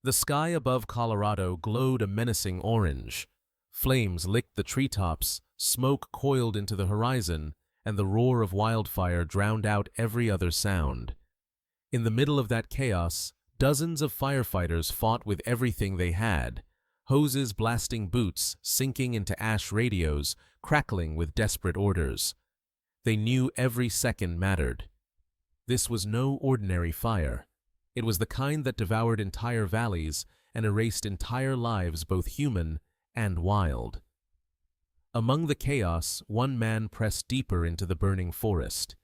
The sky above Colorado glowed a menacing orange. Flames licked the treetops, smoke coiled into the horizon, and the roar of wildfire drowned out every other sound. In the middle of that chaos, dozens of firefighters fought with everything they had, hoses blasting boots, sinking into ash radios, crackling with desperate orders. They knew every second mattered. This was no ordinary fire. It was the kind that devoured entire valleys and erased entire lives, both human and wild. Among the chaos, one man pressed deeper into the burning forest.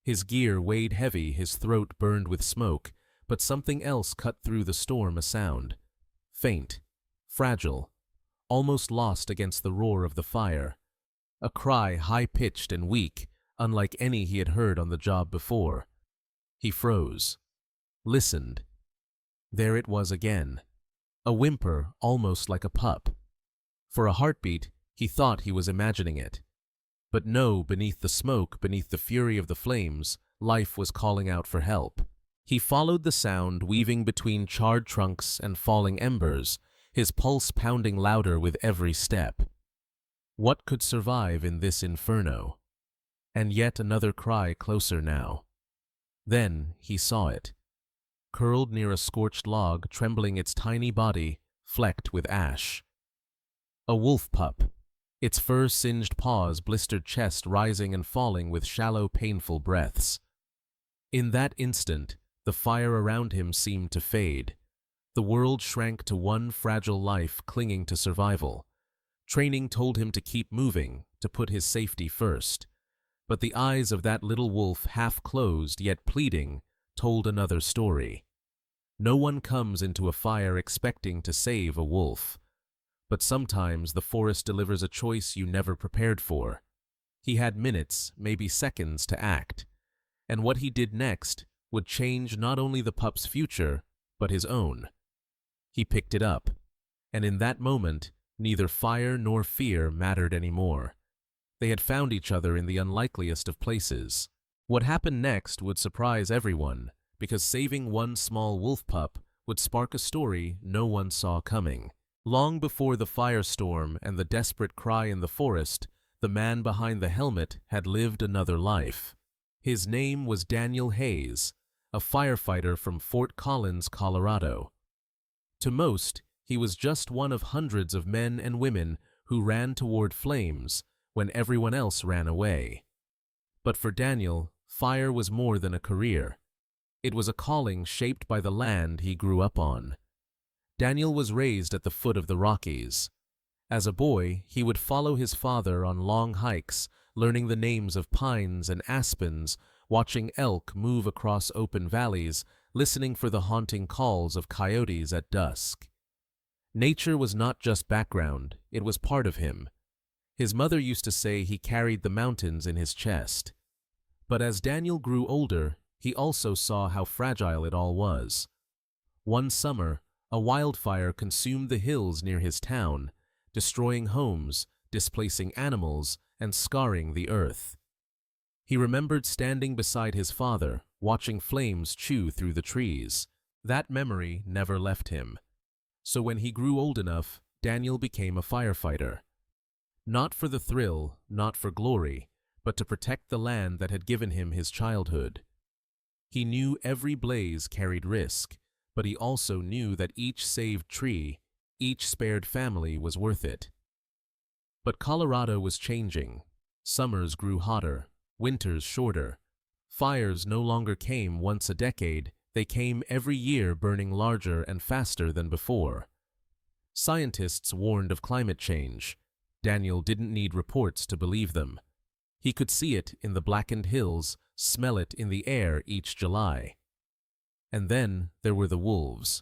His gear weighed heavy, his throat burned with smoke, but something else cut through the storm, a sound. Faint, fragile, almost lost against the roar of the fire. A cry high-pitched and weak, unlike any he had heard on the job before. He froze. Listened. There it was again. A whimper, almost like a pup. For a heartbeat, he thought he was imagining it. But no, beneath the smoke, beneath the fury of the flames, life was calling out for help. He followed the sound, weaving between charred trunks and falling embers, his pulse pounding louder with every step. What could survive in this inferno? And yet another cry closer now. Then he saw it. Curled near a scorched log, trembling its tiny body, flecked with ash. A wolf pup, its fur-singed paws, blistered chest rising and falling with shallow, painful breaths. In that instant, the fire around him seemed to fade. The world shrank to one fragile life clinging to survival. Training told him to keep moving, to put his safety first. But the eyes of that little wolf, half closed yet pleading, told another story. No one comes into a fire expecting to save a wolf. But sometimes the forest delivers a choice you never prepared for. He had minutes, maybe seconds, to act. And what he did next would change not only the pup's future, but his own. He picked it up, and in that moment, neither fire nor fear mattered anymore. They had found each other in the unlikeliest of places. What happened next would surprise everyone, because saving one small wolf pup would spark a story no one saw coming. Long before the firestorm and the desperate cry in the forest, the man behind the helmet had lived another life. His name was Daniel Hayes, a firefighter from Fort Collins, Colorado. To most, he was just one of hundreds of men and women who ran toward flames when everyone else ran away. But for Daniel, fire was more than a career. It was a calling shaped by the land he grew up on. Daniel was raised at the foot of the Rockies. As a boy, he would follow his father on long hikes, learning the names of pines and aspens, watching elk move across open valleys, listening for the haunting calls of coyotes at dusk. Nature was not just background, it was part of him. His mother used to say he carried the mountains in his chest. But as Daniel grew older, he also saw how fragile it all was. One summer, a wildfire consumed the hills near his town, destroying homes, displacing animals, and scarring the earth. He remembered standing beside his father, watching flames chew through the trees. That memory never left him. So when he grew old enough, Daniel became a firefighter. Not for the thrill, not for glory, but to protect the land that had given him his childhood. He knew every blaze carried risk, but he also knew that each saved tree, each spared family was worth it. But Colorado was changing. Summers grew hotter, winters shorter. Fires no longer came once a decade, they came every year, burning larger and faster than before. Scientists warned of climate change. Daniel didn't need reports to believe them. He could see it in the blackened hills, smell it in the air each July. And then there were the wolves.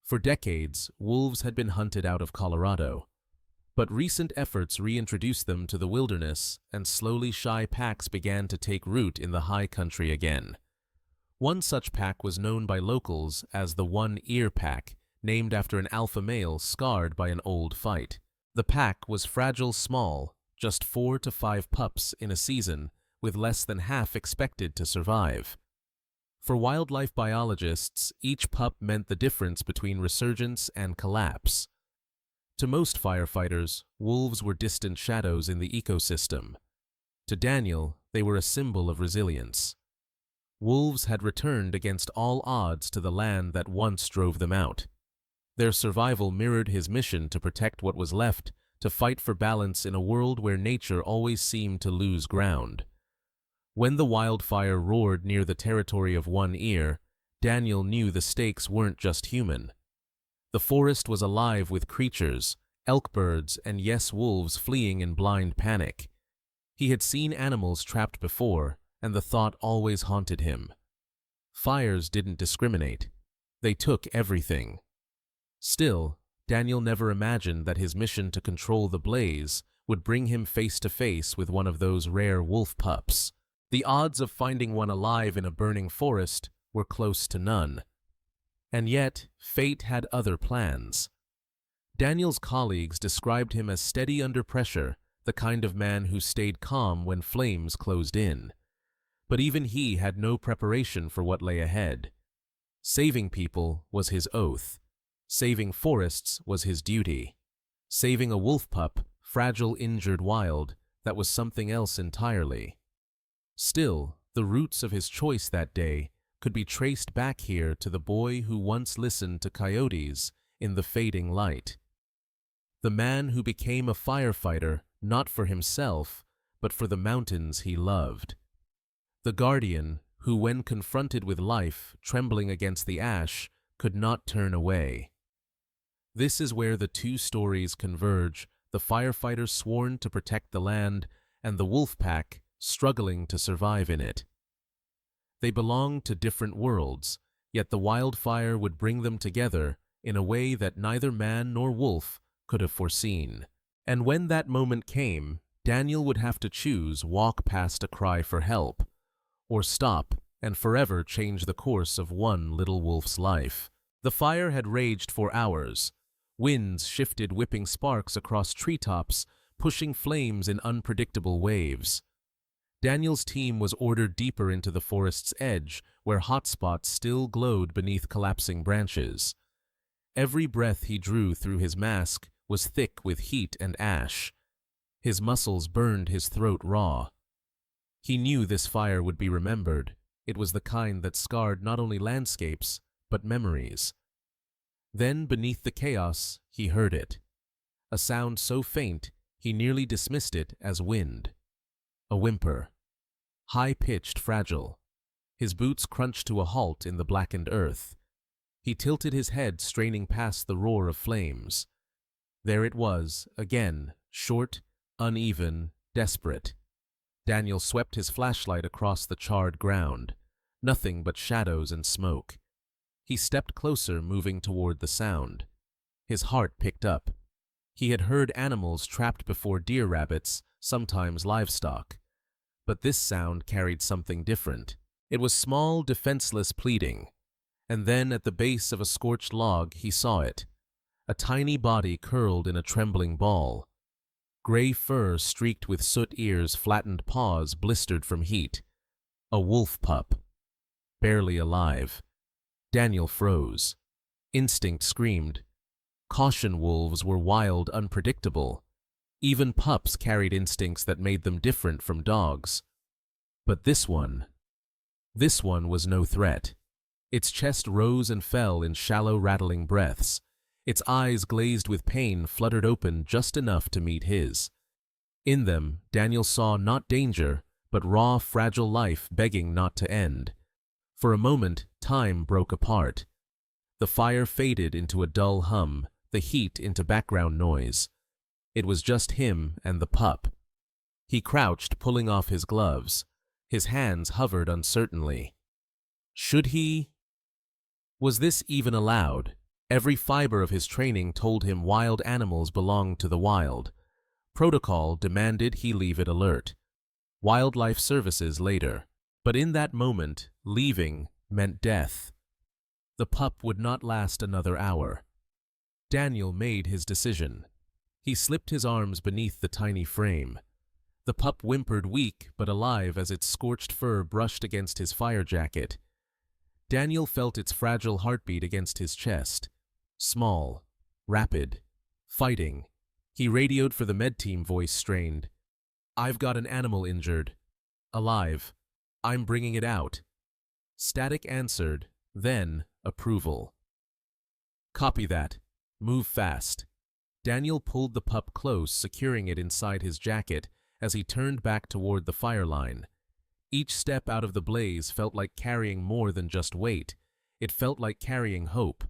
For decades, wolves had been hunted out of Colorado. But recent efforts reintroduced them to the wilderness, and slowly shy packs began to take root in the high country again. One such pack was known by locals as the One-Ear Pack, named after an alpha male scarred by an old fight. The pack was fragile small, just 4 to 5 pups in a season, with less than half expected to survive. For wildlife biologists, each pup meant the difference between resurgence and collapse. To most firefighters, wolves were distant shadows in the ecosystem. To Daniel, they were a symbol of resilience. Wolves had returned against all odds to the land that once drove them out. Their survival mirrored his mission to protect what was left, to fight for balance in a world where nature always seemed to lose ground. When the wildfire roared near the territory of One Ear, Daniel knew the stakes weren't just human. The forest was alive with creatures, elk birds, and yes, wolves fleeing in blind panic. He had seen animals trapped before, and the thought always haunted him. Fires didn't discriminate. They took everything. Still, Daniel never imagined that his mission to control the blaze would bring him face to face with one of those rare wolf pups. The odds of finding one alive in a burning forest were close to none. And yet, fate had other plans. Daniel's colleagues described him as steady under pressure, the kind of man who stayed calm when flames closed in. But even he had no preparation for what lay ahead. Saving people was his oath. Saving forests was his duty. Saving a wolf pup, fragile, injured, wild, that was something else entirely. Still, the roots of his choice that day could be traced back here to the boy who once listened to coyotes in the fading light. The man who became a firefighter not for himself, but for the mountains he loved. The guardian who, when confronted with life trembling against the ash, could not turn away. This is where the two stories converge, the firefighter sworn to protect the land and the wolf pack struggling to survive in it. They belonged to different worlds, yet the wildfire would bring them together in a way that neither man nor wolf could have foreseen. And when that moment came, Daniel would have to choose: walk past a cry for help, or stop and forever change the course of one little wolf's life. The fire had raged for hours. Winds shifted, whipping sparks across treetops, pushing flames in unpredictable waves. Daniel's team was ordered deeper into the forest's edge, where hot spots still glowed beneath collapsing branches. Every breath he drew through his mask was thick with heat and ash. His muscles burned, his throat raw. He knew this fire would be remembered. It was the kind that scarred not only landscapes, but memories. Then, beneath the chaos, he heard it. A sound so faint, he nearly dismissed it as wind. A whimper. High-pitched, fragile. His boots crunched to a halt in the blackened earth. He tilted his head, straining past the roar of flames. There it was, again, short, uneven, desperate. Daniel swept his flashlight across the charred ground. Nothing but shadows and smoke. He stepped closer, moving toward the sound. His heart picked up. He had heard animals trapped before: deer, rabbits, sometimes livestock. But this sound carried something different. It was small, defenseless pleading. And then, at the base of a scorched log, he saw it. A tiny body curled in a trembling ball. Gray fur streaked with soot, ears, flattened paws blistered from heat. A wolf pup. Barely alive. Daniel froze. Instinct screamed. Caution: wolves were wild, unpredictable. Even pups carried instincts that made them different from dogs. But this one was no threat. Its chest rose and fell in shallow, rattling breaths. Its eyes, glazed with pain, fluttered open just enough to meet his. In them, Daniel saw not danger, but raw, fragile life begging not to end. For a moment, time broke apart. The fire faded into a dull hum, the heat into background noise. It was just him and the pup. He crouched, pulling off his gloves. His hands hovered uncertainly. Should he? Was this even allowed? Every fiber of his training told him wild animals belonged to the wild. Protocol demanded he leave it alert. Wildlife services later. But in that moment, leaving meant death. The pup would not last another hour. Daniel made his decision. He slipped his arms beneath the tiny frame. The pup whimpered, weak but alive, as its scorched fur brushed against his fire jacket. Daniel felt its fragile heartbeat against his chest. Small, rapid, fighting. He radioed for the med team, voice strained. "I've got an animal injured. Alive. I'm bringing it out." Static answered, then approval. "Copy that. Move fast." Daniel pulled the pup close, securing it inside his jacket as he turned back toward the fire line. Each step out of the blaze felt like carrying more than just weight. It felt like carrying hope.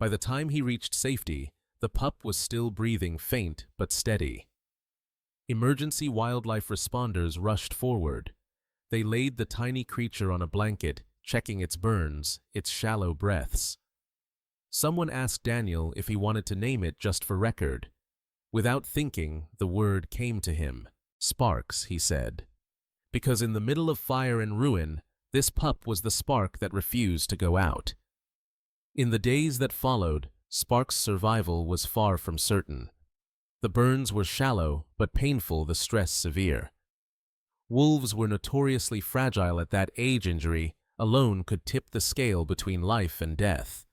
By the time he reached safety, the pup was still breathing, faint but steady. Emergency wildlife responders rushed forward. They laid the tiny creature on a blanket, checking its burns, its shallow breaths. Someone asked Daniel if he wanted to name it just for record. Without thinking, the word came to him. Sparks, he said. Because in the middle of fire and ruin, this pup was the spark that refused to go out. In the days that followed, Sparks' survival was far from certain. The burns were shallow, but painful, the stress severe. Wolves were notoriously fragile at that age. Injury alone could tip the scale between life and death.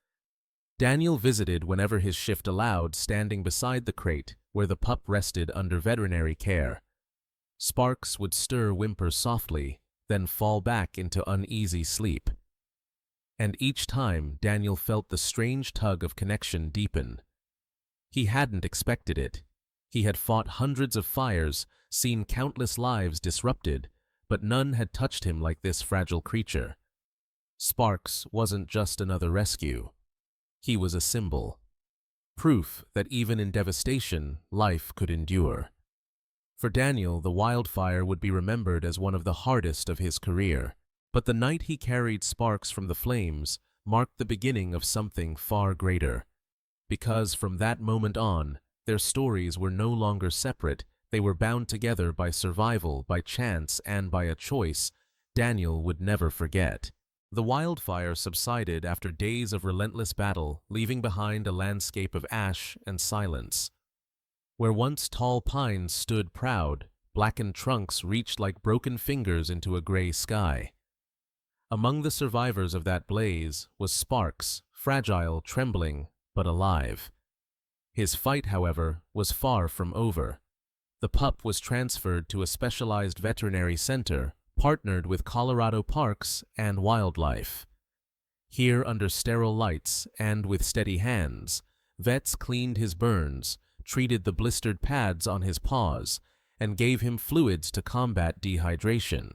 Daniel visited whenever his shift allowed, standing beside the crate where the pup rested under veterinary care. Sparks would stir, whimper softly, then fall back into uneasy sleep. And each time, Daniel felt the strange tug of connection deepen. He hadn't expected it. He had fought hundreds of fires, seen countless lives disrupted, but none had touched him like this fragile creature. Sparks wasn't just another rescue. He was a symbol. Proof that even in devastation, life could endure. For Daniel, the wildfire would be remembered as one of the hardest of his career. But the night he carried Sparks from the flames marked the beginning of something far greater. Because from that moment on, their stories were no longer separate. They were bound together by survival, by chance, and by a choice Daniel would never forget. The wildfire subsided after days of relentless battle, leaving behind a landscape of ash and silence. Where once tall pines stood proud, blackened trunks reached like broken fingers into a gray sky. Among the survivors of that blaze was Sparks, fragile, trembling, but alive. His fight, however, was far from over. The pup was transferred to a specialized veterinary center, partnered with Colorado Parks and Wildlife. Here, under sterile lights and with steady hands, vets cleaned his burns, treated the blistered pads on his paws, and gave him fluids to combat dehydration.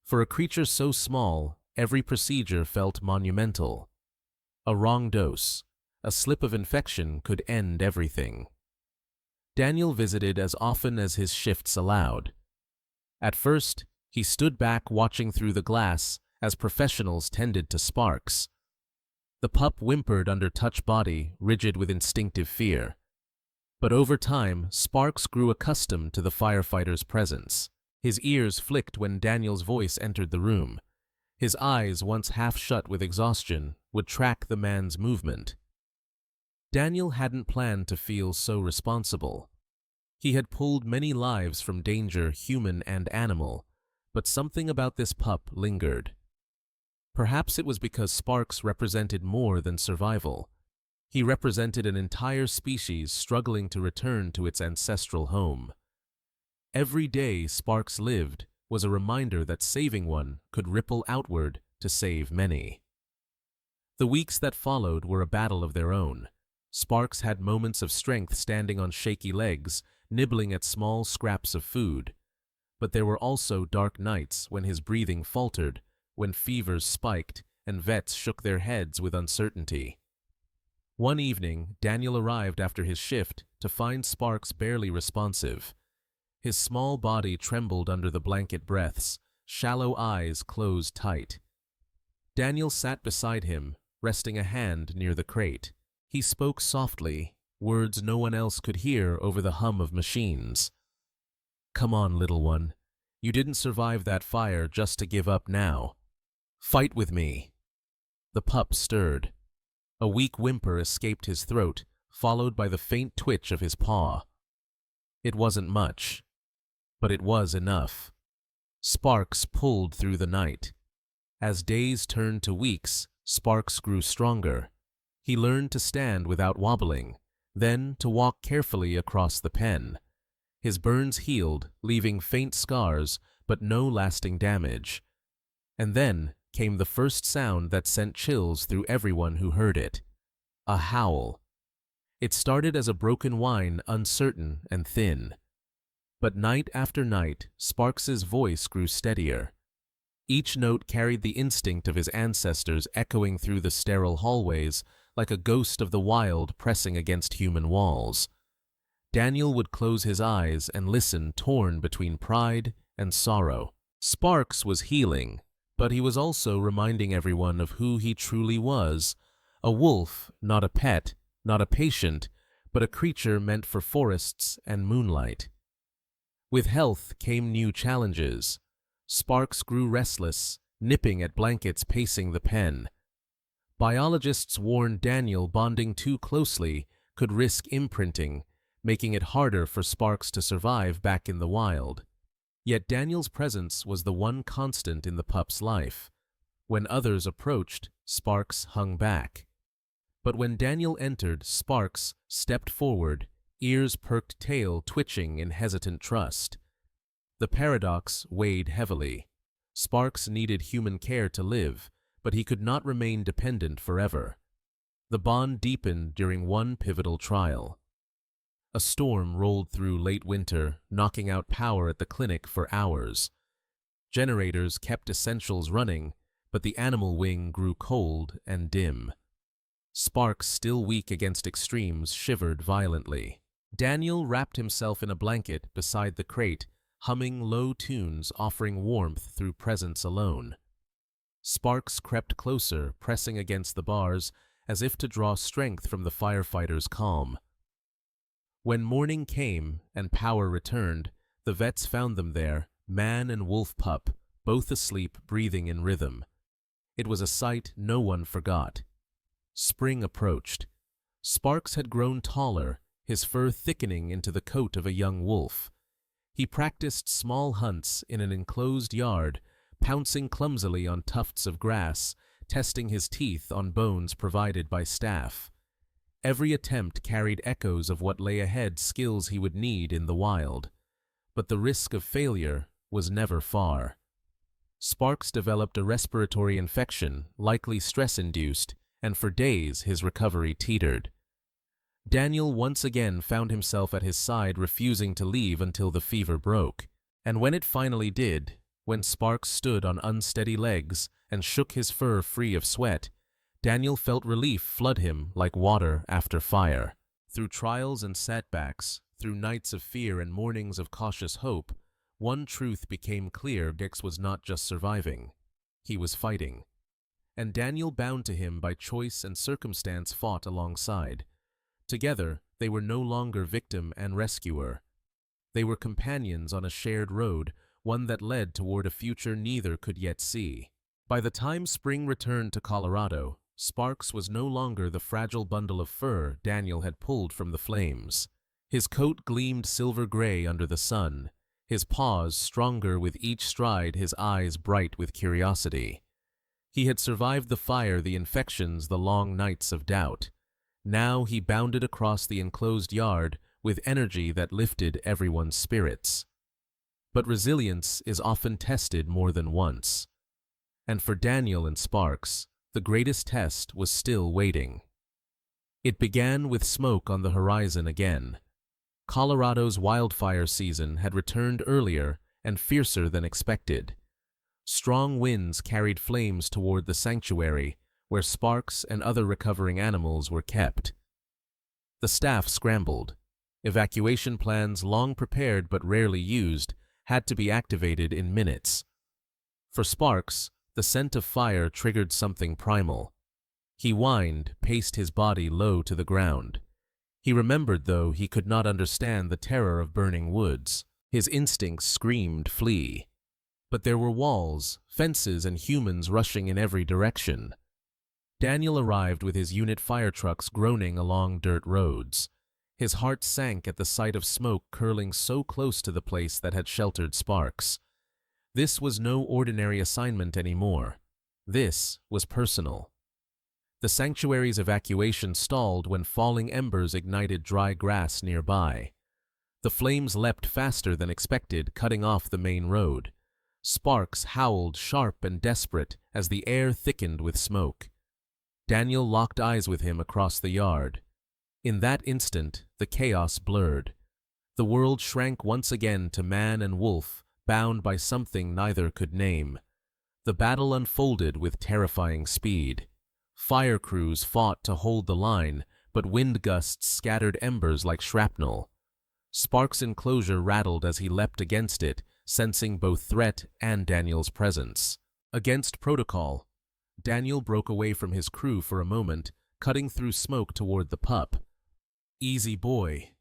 For a creature so small, every procedure felt monumental. A wrong dose, a slip of infection could end everything. Daniel visited as often as his shifts allowed. At first, he stood back watching through the glass as professionals tended to Sparks. The pup whimpered under touch body, rigid with instinctive fear. But over time, Sparks grew accustomed to the firefighter's presence. His ears flicked when Daniel's voice entered the room. His eyes, once half shut with exhaustion, would track the man's movement. Daniel hadn't planned to feel so responsible. He had pulled many lives from danger, human and animal, but something about this pup lingered. Perhaps it was because Sparks represented more than survival. He represented an entire species struggling to return to its ancestral home. Every day Sparks lived was a reminder that saving one could ripple outward to save many. The weeks that followed were a battle of their own. Sparks had moments of strength standing on shaky legs, nibbling at small scraps of food. But there were also dark nights when his breathing faltered, when fevers spiked, and vets shook their heads with uncertainty. One evening, Daniel arrived after his shift to find Sparks barely responsive. His small body trembled under the blanket breaths, shallow eyes closed tight. Daniel sat beside him, resting a hand near the crate. He spoke softly, words no one else could hear over the hum of machines. "Come on, little one. You didn't survive that fire just to give up now. Fight with me." The pup stirred. A weak whimper escaped his throat, followed by the faint twitch of his paw. It wasn't much, but it was enough. Sparks pulled through the night. As days turned to weeks, Sparks grew stronger. He learned to stand without wobbling, then to walk carefully across the pen. His burns healed, leaving faint scars, but no lasting damage. And then came the first sound that sent chills through everyone who heard it. A howl. It started as a broken whine, uncertain and thin. But night after night, Sparks's voice grew steadier. Each note carried the instinct of his ancestors echoing through the sterile hallways like a ghost of the wild pressing against human walls. Daniel would close his eyes and listen, torn between pride and sorrow. Sparks was healing, but he was also reminding everyone of who he truly was. A wolf, not a pet, not a patient, but a creature meant for forests and moonlight. With health came new challenges. Sparks grew restless, nipping at blankets, pacing the pen. Biologists warned Daniel bonding too closely could risk imprinting, making it harder for Sparks to survive back in the wild. Yet Daniel's presence was the one constant in the pup's life. When others approached, Sparks hung back. But when Daniel entered, Sparks stepped forward, ears perked, tail twitching in hesitant trust. The paradox weighed heavily. Sparks needed human care to live, but he could not remain dependent forever. The bond deepened during one pivotal trial. A storm rolled through late winter, knocking out power at the clinic for hours. Generators kept essentials running, but the animal wing grew cold and dim. Sparks, still weak against extremes, shivered violently. Daniel wrapped himself in a blanket beside the crate, humming low tunes, offering warmth through presence alone. Sparks crept closer, pressing against the bars, as if to draw strength from the firefighter's calm. When morning came and power returned, the vets found them there, man and wolf pup, both asleep, breathing in rhythm. It was a sight no one forgot. Spring approached. Sparks had grown taller, his fur thickening into the coat of a young wolf. He practiced small hunts in an enclosed yard, pouncing clumsily on tufts of grass, testing his teeth on bones provided by staff. Every attempt carried echoes of what lay ahead, skills he would need in the wild. But the risk of failure was never far. Sparks developed a respiratory infection, likely stress-induced, and for days his recovery teetered. Daniel once again found himself at his side, refusing to leave until the fever broke. And when it finally did, when Sparks stood on unsteady legs and shook his fur free of sweat, Daniel felt relief flood him like water after fire. Through trials and setbacks, through nights of fear and mornings of cautious hope, one truth became clear: Dix was not just surviving, he was fighting. And Daniel, bound to him by choice and circumstance, fought alongside. Together, they were no longer victim and rescuer. They were companions on a shared road, one that led toward a future neither could yet see. By the time spring returned to Colorado, Sparks was no longer the fragile bundle of fur Daniel had pulled from the flames. His coat gleamed silver gray under the sun, his paws stronger with each stride, his eyes bright with curiosity. He had survived the fire, the infections, the long nights of doubt. Now he bounded across the enclosed yard with energy that lifted everyone's spirits. But resilience is often tested more than once. And for Daniel and Sparks, the greatest test was still waiting. It began with smoke on the horizon again. Colorado's wildfire season had returned earlier and fiercer than expected. Strong winds carried flames toward the sanctuary, where Sparks and other recovering animals were kept. The staff scrambled. Evacuation plans, long prepared but rarely used, had to be activated in minutes. For Sparks, the scent of fire triggered something primal. He whined, paced his body low to the ground. He remembered, though he could not understand the terror of burning woods. His instincts screamed flee. But there were walls, fences, and humans rushing in every direction. Daniel arrived with his unit fire trucks groaning along dirt roads. His heart sank at the sight of smoke curling so close to the place that had sheltered Sparks. This was no ordinary assignment anymore. This was personal. The sanctuary's evacuation stalled when falling embers ignited dry grass nearby. The flames leapt faster than expected, cutting off the main road. Sparks howled sharp and desperate as the air thickened with smoke. Daniel locked eyes with him across the yard. In that instant, the chaos blurred. The world shrank once again to man and wolf, bound by something neither could name. The battle unfolded with terrifying speed. Fire crews fought to hold the line, but wind gusts scattered embers like shrapnel. Sparks' enclosure rattled as he leapt against it, sensing both threat and Daniel's presence. Against protocol, Daniel broke away from his crew for a moment, cutting through smoke toward the pup. "Easy, boy.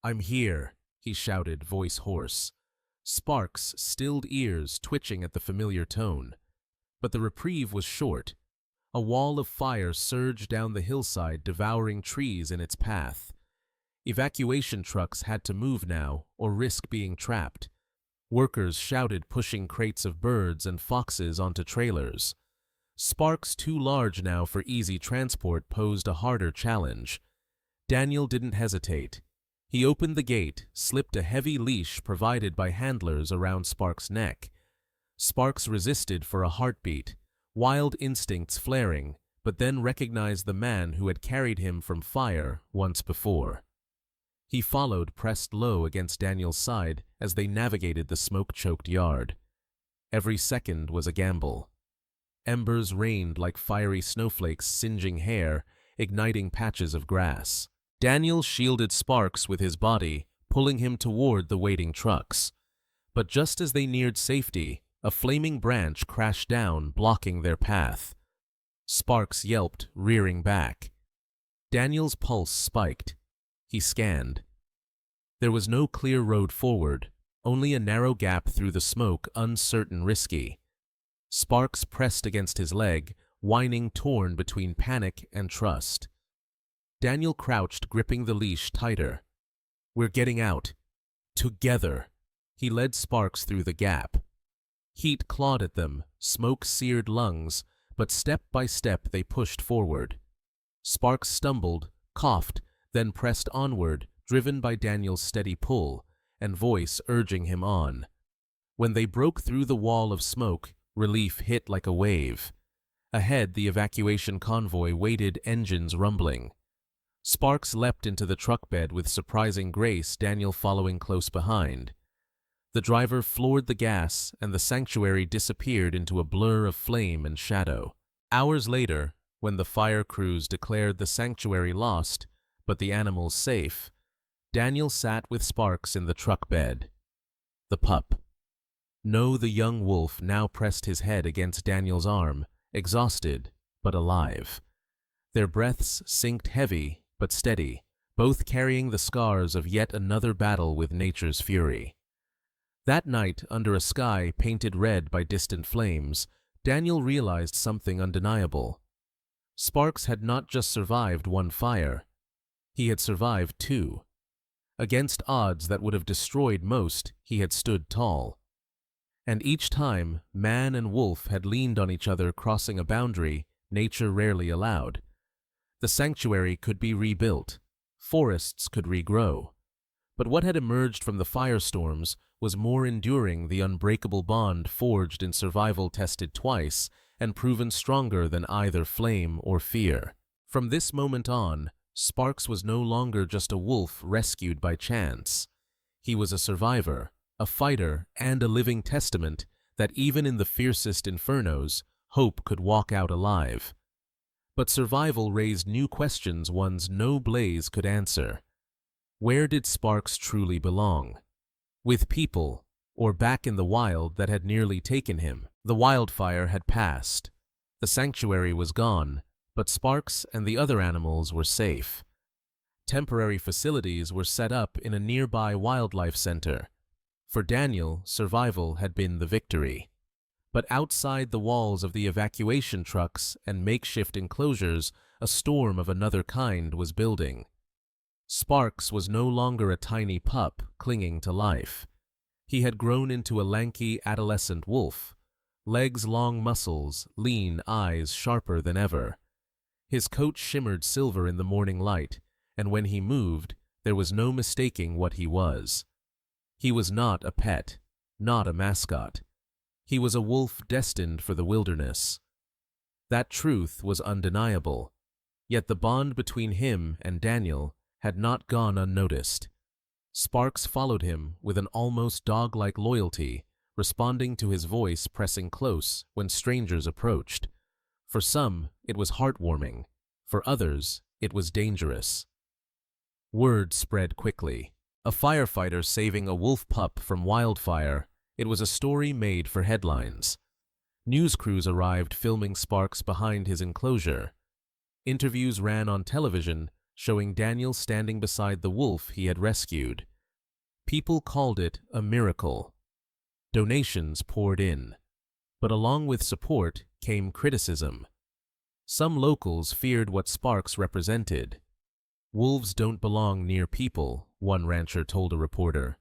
I'm here," he shouted, voice hoarse. Sparks stilled ears, twitching at the familiar tone. But the reprieve was short. A wall of fire surged down the hillside, devouring trees in its path. Evacuation trucks had to move now, or risk being trapped. Workers shouted, pushing crates of birds and foxes onto trailers. Sparks, too large now for easy transport, posed a harder challenge. Daniel didn't hesitate. He opened the gate, slipped a heavy leash provided by handlers around Sparks' neck. Sparks resisted for a heartbeat, wild instincts flaring, but then recognized the man who had carried him from fire once before. He followed, pressed low against Daniel's side as they navigated the smoke-choked yard. Every second was a gamble. Embers rained like fiery snowflakes, singeing hair, igniting patches of grass. Daniel shielded Sparks with his body, pulling him toward the waiting trucks. But just as they neared safety, a flaming branch crashed down, blocking their path. Sparks yelped, rearing back. Daniel's pulse spiked. He scanned. There was no clear road forward, only a narrow gap through the smoke, uncertain, risky. Sparks pressed against his leg, whining, torn between panic and trust. Daniel crouched, gripping the leash tighter. "We're getting out. Together." He led Sparks through the gap. Heat clawed at them, smoke seared lungs, but step by step they pushed forward. Sparks stumbled, coughed, then pressed onward, driven by Daniel's steady pull, and voice urging him on. When they broke through the wall of smoke, relief hit like a wave. Ahead, the evacuation convoy waited, engines rumbling. Sparks leapt into the truck bed with surprising grace, Daniel following close behind. The driver floored the gas, and the sanctuary disappeared into a blur of flame and shadow. Hours later, when the fire crews declared the sanctuary lost, but the animals safe, Daniel sat with Sparks in the truck bed. The pup. No, the young wolf now pressed his head against Daniel's arm, exhausted but alive. Their breaths synced, heavy but steady, both carrying the scars of yet another battle with nature's fury. That night, under a sky painted red by distant flames, Daniel realized something undeniable. Sparks had not just survived one fire. He had survived two. Against odds that would have destroyed most, he had stood tall. And each time, man and wolf had leaned on each other, crossing a boundary nature rarely allowed. The sanctuary could be rebuilt. Forests could regrow. But what had emerged from the firestorms was more enduring, the unbreakable bond forged in survival, tested twice and proven stronger than either flame or fear. From this moment on, Sparks was no longer just a wolf rescued by chance. He was a survivor, a fighter, and a living testament that even in the fiercest infernos, hope could walk out alive. But survival raised new questions, ones no blaze could answer. Where did Sparks truly belong? With people, or back in the wild that had nearly taken him? The wildfire had passed. The sanctuary was gone, but Sparks and the other animals were safe. Temporary facilities were set up in a nearby wildlife center. For Daniel, survival had been the victory. But outside the walls of the evacuation trucks and makeshift enclosures, a storm of another kind was building. Sparks was no longer a tiny pup clinging to life. He had grown into a lanky adolescent wolf, Legs long muscles, lean eyes sharper than ever. His coat shimmered silver in the morning light, and when he moved, there was no mistaking what he was. He was not a pet, not a mascot. He was a wolf destined for the wilderness. That truth was undeniable, yet the bond between him and Daniel had not gone unnoticed. Sparks followed him with an almost dog-like loyalty, responding to his voice pressing close when strangers approached. For some, it was heartwarming. For others, it was dangerous. Word spread quickly. A firefighter saving a wolf pup from wildfire. It was a story made for headlines. News crews arrived filming Sparks behind his enclosure. Interviews ran on television, showing Daniel standing beside the wolf he had rescued. People called it a miracle. Donations poured in. But along with support came criticism. Some locals feared what Sparks represented. "Wolves don't belong near people," one rancher told a reporter.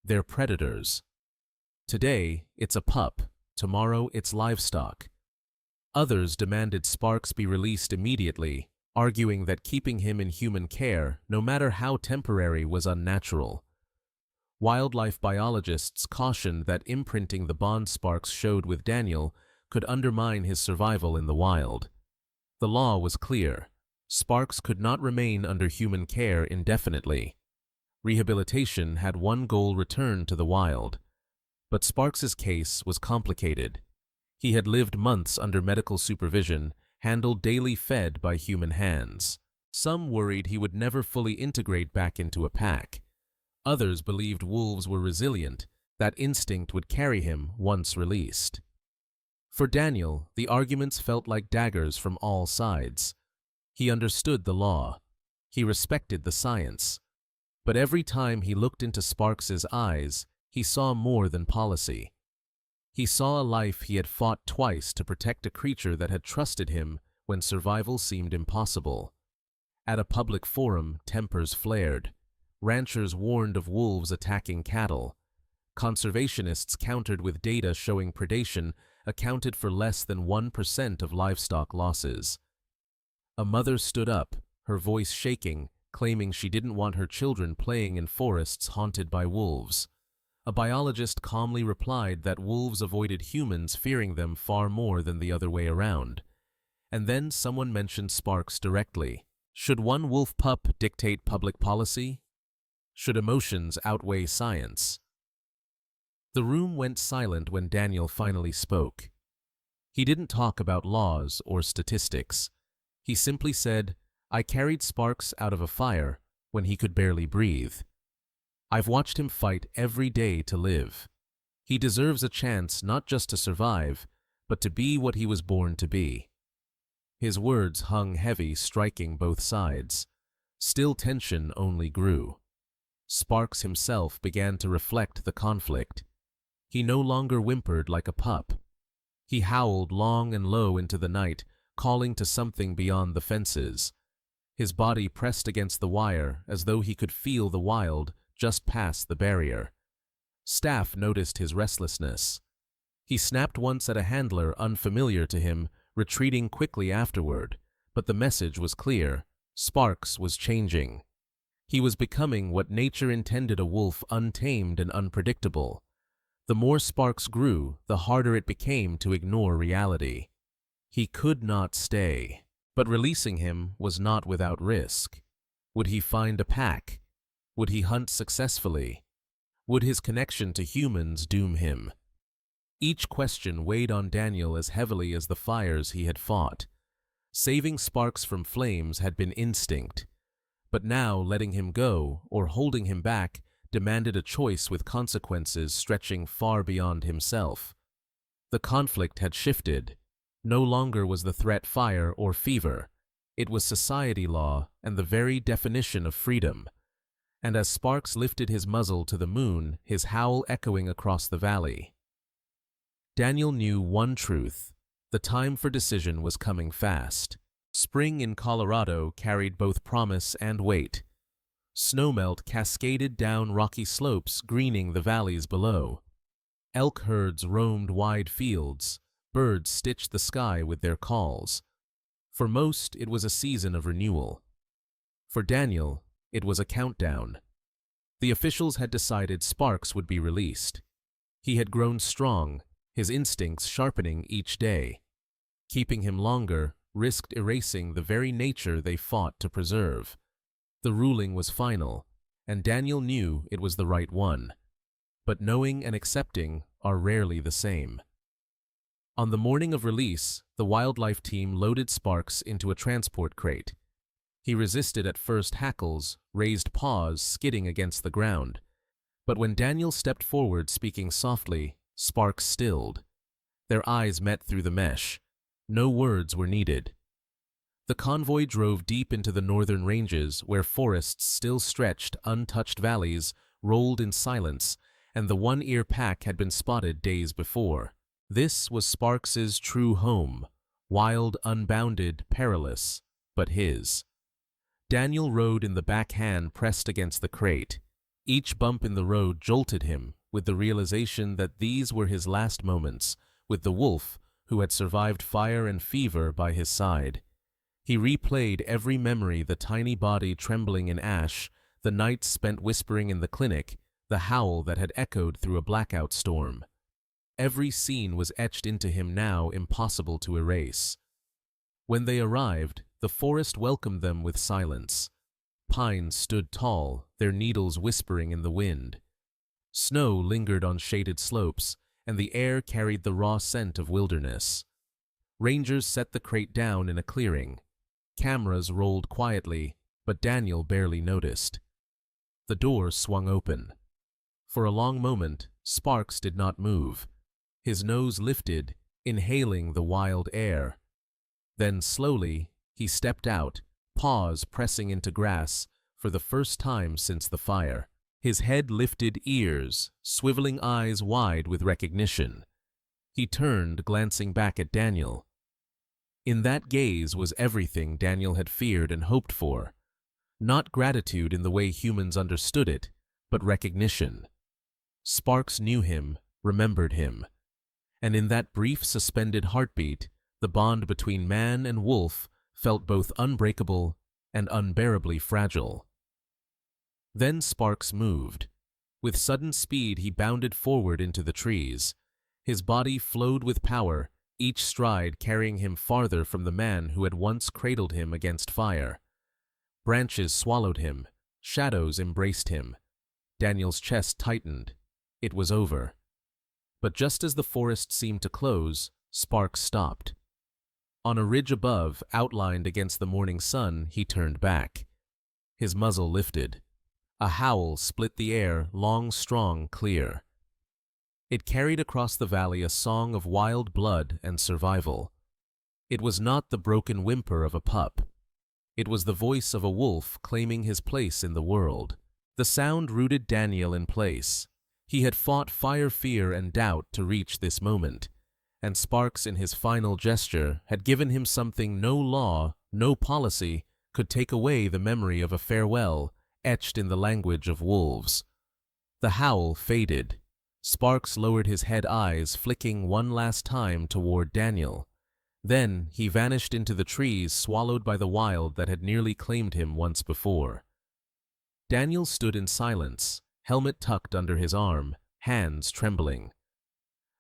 "They're predators. Today, it's a pup. Tomorrow, it's livestock." Others demanded Sparks be released immediately, arguing that keeping him in human care, no matter how temporary, was unnatural. Wildlife biologists cautioned that imprinting the bond Sparks showed with Daniel could undermine his survival in the wild. The law was clear. Sparks could not remain under human care indefinitely. Rehabilitation had one goal: return to the wild. But Sparks's case was complicated. He had lived months under medical supervision, handled daily fed by human hands. Some worried he would never fully integrate back into a pack. Others believed wolves were resilient, that instinct would carry him once released. For Daniel, the arguments felt like daggers from all sides. He understood the law. He respected the science. But every time he looked into Sparks's eyes, he saw more than policy. He saw a life he had fought twice to protect, a creature that had trusted him when survival seemed impossible. At a public forum, tempers flared. Ranchers warned of wolves attacking cattle. Conservationists countered with data showing predation accounted for less than 1% of livestock losses. A mother stood up, her voice shaking, claiming she didn't want her children playing in forests haunted by wolves. A biologist calmly replied that wolves avoided humans, fearing them far more than the other way around. And then someone mentioned Sparks directly. Should one wolf pup dictate public policy? Should emotions outweigh science? The room went silent when Daniel finally spoke. He didn't talk about laws or statistics. He simply said, "I carried Sparks out of a fire when he could barely breathe. I've watched him fight every day to live. He deserves a chance not just to survive, but to be what he was born to be." His words hung heavy, striking both sides. Still, tension only grew. Sparks himself began to reflect the conflict. He no longer whimpered like a pup. He howled long and low into the night, calling to something beyond the fences. His body pressed against the wire as though he could feel the wild just past the barrier. Staff noticed his restlessness. He snapped once at a handler unfamiliar to him, retreating quickly afterward, but the message was clear. Sparks was changing. He was becoming what nature intended: a wolf, untamed and unpredictable. The more Sparks grew, the harder it became to ignore reality. He could not stay, but releasing him was not without risk. Would he find a pack? Would he hunt successfully? Would his connection to humans doom him? Each question weighed on Daniel as heavily as the fires he had fought. Saving Sparks from flames had been instinct, but now letting him go or holding him back demanded a choice with consequences stretching far beyond himself. The conflict had shifted. No longer was the threat fire or fever. It was society law and the very definition of freedom. And as Sparks lifted his muzzle to the moon, his howl echoing across the valley, Daniel knew one truth: the time for decision was coming fast. Spring in Colorado carried both promise and weight. Snowmelt cascaded down rocky slopes, greening the valleys below. Elk herds roamed wide fields, birds stitched the sky with their calls. For most, it was a season of renewal. For Daniel, it was a countdown. The officials had decided Sparks would be released. He had grown strong, his instincts sharpening each day. Keeping him longer risked erasing the very nature they fought to preserve. The ruling was final, and Daniel knew it was the right one. But knowing and accepting are rarely the same. On the morning of release, the wildlife team loaded Sparks into a transport crate. He resisted at first, hackles, raised paws skidding against the ground. But when Daniel stepped forward speaking softly, Sparks stilled. Their eyes met through the mesh. No words were needed. The convoy drove deep into the northern ranges where forests still stretched, untouched valleys rolled in silence, and the one-ear pack had been spotted days before. This was Sparks's true home, wild, unbounded, perilous, but his. Daniel rode in the back, hand pressed against the crate. Each bump in the road jolted him with the realization that these were his last moments with the wolf who had survived fire and fever by his side. He replayed every memory, the tiny body trembling in ash, the nights spent whispering in the clinic, the howl that had echoed through a blackout storm. Every scene was etched into him now, impossible to erase. When they arrived, the forest welcomed them with silence. Pines stood tall, their needles whispering in the wind. Snow lingered on shaded slopes, and the air carried the raw scent of wilderness. Rangers set the crate down in a clearing. Cameras rolled quietly, but Daniel barely noticed. The door swung open. For a long moment, Sparks did not move. His nose lifted, inhaling the wild air. Then slowly, he stepped out, paws pressing into grass for the first time since the fire. His head lifted, ears, swiveling eyes wide with recognition. He turned, glancing back at Daniel. In that gaze was everything Daniel had feared and hoped for. Not gratitude in the way humans understood it, but recognition. Sparks knew him, remembered him. And in that brief suspended heartbeat, the bond between man and wolf felt both unbreakable and unbearably fragile. Then Sparks moved. With sudden speed he bounded forward into the trees. His body flowed with power, each stride carrying him farther from the man who had once cradled him against fire. Branches swallowed him, shadows embraced him. Daniel's chest tightened. It was over. But just as the forest seemed to close, Sparks stopped. On a ridge above, outlined against the morning sun, he turned back. His muzzle lifted. A howl split the air, long, strong, clear. It carried across the valley a song of wild blood and survival. It was not the broken whimper of a pup. It was the voice of a wolf claiming his place in the world. The sound rooted Daniel in place. He had fought fire, fear, and doubt to reach this moment, and Sparks in his final gesture had given him something no law, no policy could take away, the memory of a farewell etched in the language of wolves. The howl faded. Sparks lowered his head, eyes flicking one last time toward Daniel. Then he vanished into the trees, swallowed by the wild that had nearly claimed him once before. Daniel stood in silence, helmet tucked under his arm, hands trembling.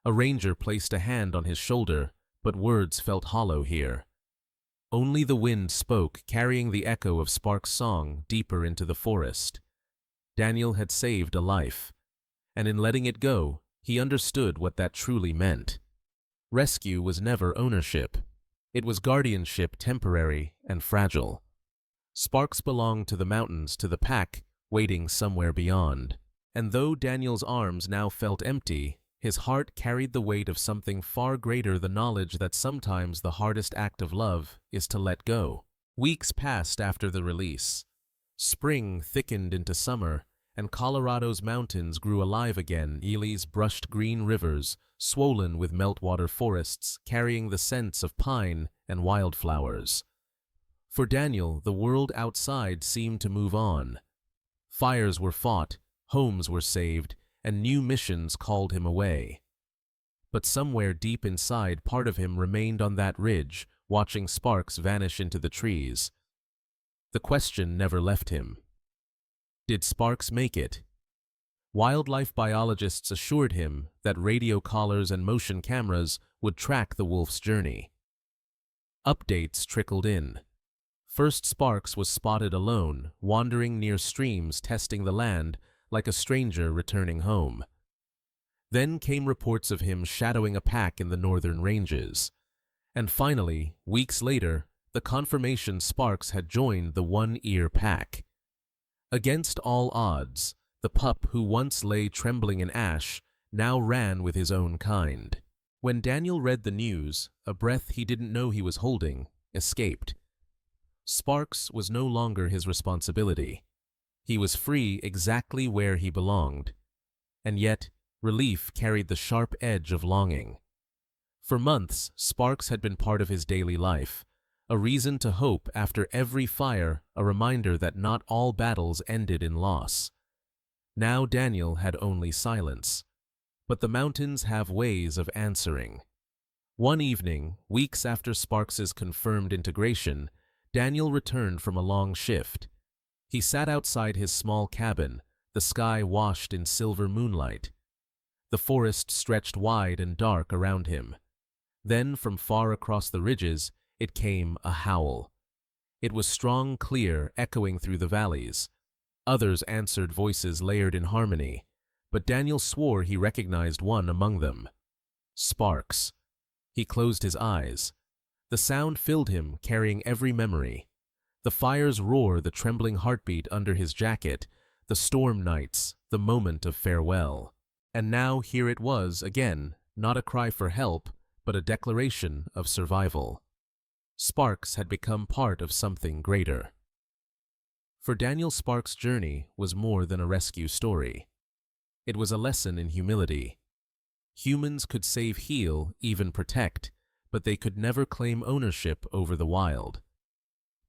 A ranger placed a hand on his shoulder, but words felt hollow here. Only the wind spoke, carrying the echo of Sparks' song deeper into the forest. Daniel had saved a life, and in letting it go, he understood what that truly meant. Rescue was never ownership. It was guardianship, temporary and fragile. Sparks belonged to the mountains, to the pack waiting somewhere beyond. And though Daniel's arms now felt empty, his heart carried the weight of something far greater, the knowledge that sometimes the hardest act of love is to let go. Weeks passed after the release. Spring thickened into summer, and Colorado's mountains grew alive again. Ely's brushed green rivers, swollen with meltwater forests, carrying the scents of pine and wildflowers. For Daniel, the world outside seemed to move on. Fires were fought, homes were saved, and new missions called him away. But somewhere deep inside, part of him remained on that ridge, watching Sparks vanish into the trees. The question never left him. Did Sparks make it? Wildlife biologists assured him that radio collars and motion cameras would track the wolf's journey. Updates trickled in. First, Sparks was spotted alone, wandering near streams, testing the land like a stranger returning home. Then came reports of him shadowing a pack in the northern ranges. And finally, weeks later, the confirmation Sparks had joined the one-ear pack. Against all odds, the pup who once lay trembling in ash now ran with his own kind. When Daniel read the news, a breath he didn't know he was holding escaped. Sparks was no longer his responsibility. He was free exactly where he belonged. And yet, relief carried the sharp edge of longing. For months, Sparks had been part of his daily life, a reason to hope after every fire, a reminder that not all battles ended in loss. Now Daniel had only silence. But the mountains have ways of answering. One evening, weeks after Sparks's confirmed integration, Daniel returned from a long shift. He sat outside his small cabin, the sky washed in silver moonlight. The forest stretched wide and dark around him. Then, from far across the ridges, it came a howl. It was strong, clear, echoing through the valleys. Others answered, voices layered in harmony, but Daniel swore he recognized one among them. Sparks. He closed his eyes. The sound filled him, carrying every memory. The fire's roar, the trembling heartbeat under his jacket, the storm nights, the moment of farewell. And now here it was again, not a cry for help, but a declaration of survival. Sparks had become part of something greater. For Daniel, Sparks' journey was more than a rescue story. It was a lesson in humility. Humans could save, heal, even protect, but they could never claim ownership over the wild.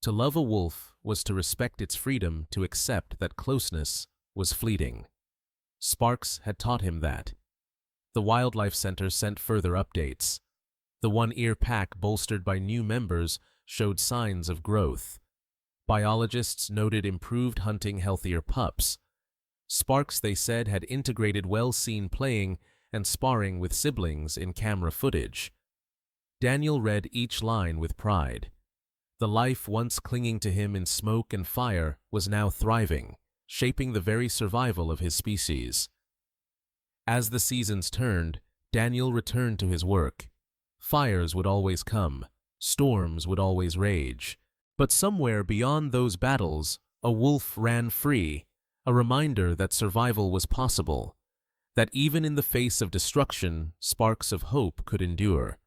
To love a wolf was to respect its freedom to accept that closeness was fleeting. Sparks had taught him that. The Wildlife Center sent further updates. The one-ear pack, bolstered by new members, showed signs of growth. Biologists noted improved hunting, healthier pups. Sparks, they said, had integrated well-seen playing and sparring with siblings in camera footage. Daniel read each line with pride. The life once clinging to him in smoke and fire was now thriving, shaping the very survival of his species. As the seasons turned, Daniel returned to his work. Fires would always come, storms would always rage. But somewhere beyond those battles, a wolf ran free, a reminder that survival was possible, that even in the face of destruction, sparks of hope could endure.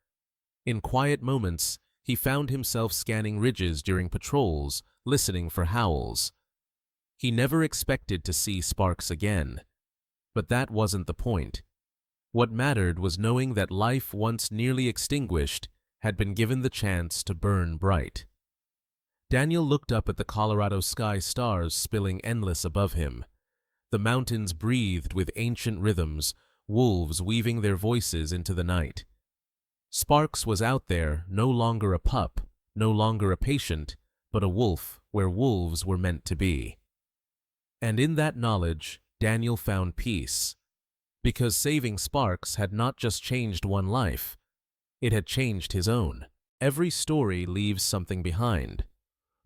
In quiet moments, he found himself scanning ridges during patrols, listening for howls. He never expected to see Sparks again. But that wasn't the point. What mattered was knowing that life once nearly extinguished had been given the chance to burn bright. Daniel looked up at the Colorado sky, stars spilling endless above him. The mountains breathed with ancient rhythms, wolves weaving their voices into the night. Sparks was out there, no longer a pup, no longer a patient, but a wolf where wolves were meant to be. And in that knowledge, Daniel found peace. Because saving Sparks had not just changed one life, it had changed his own. Every story leaves something behind.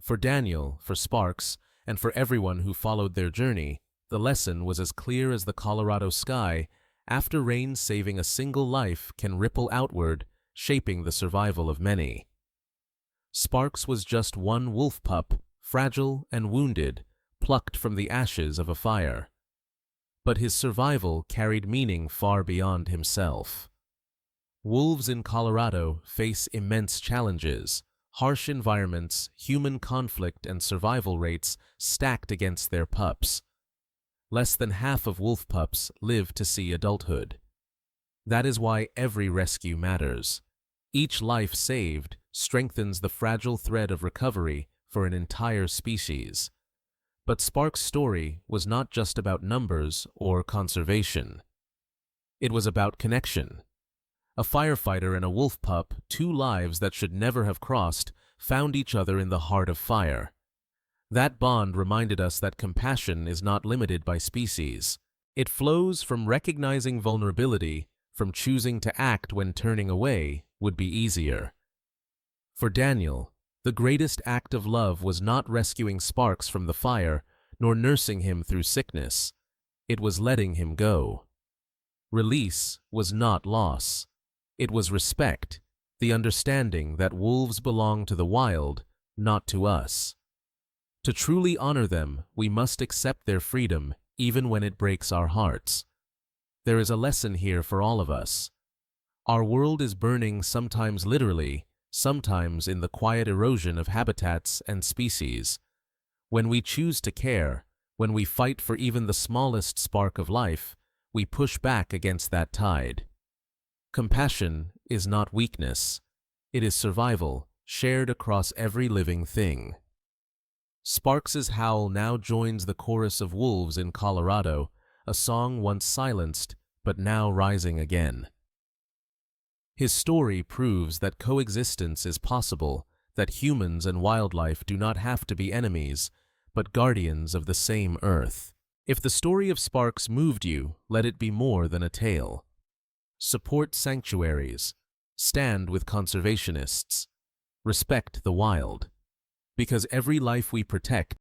For Daniel, for Sparks, and for everyone who followed their journey, the lesson was as clear as the Colorado sky. After rain, saving a single life can ripple outward, shaping the survival of many. Sparks was just one wolf pup, fragile and wounded, plucked from the ashes of a fire. But his survival carried meaning far beyond himself. Wolves in Colorado face immense challenges, harsh environments, human conflict, and survival rates stacked against their pups. Less than half of wolf pups live to see adulthood. That is why every rescue matters. Each life saved strengthens the fragile thread of recovery for an entire species. But Spark's story was not just about numbers or conservation. It was about connection. A firefighter and a wolf pup, two lives that should never have crossed, found each other in the heart of fire. That bond reminded us that compassion is not limited by species. It flows from recognizing vulnerability, from choosing to act when turning away would be easier. For Daniel, the greatest act of love was not rescuing Sparks from the fire, nor nursing him through sickness. It was letting him go. Release was not loss. It was respect, the understanding that wolves belong to the wild, not to us. To truly honor them, we must accept their freedom, even when it breaks our hearts. There is a lesson here for all of us. Our world is burning, sometimes literally, sometimes in the quiet erosion of habitats and species. When we choose to care, when we fight for even the smallest spark of life, we push back against that tide. Compassion is not weakness. It is survival, shared across every living thing. Sparks's howl now joins the chorus of wolves in Colorado, a song once silenced, but now rising again. His story proves that coexistence is possible, that humans and wildlife do not have to be enemies, but guardians of the same earth. If the story of Sparks moved you, let it be more than a tale. Support sanctuaries. Stand with conservationists. Respect the wild. Because every life we protect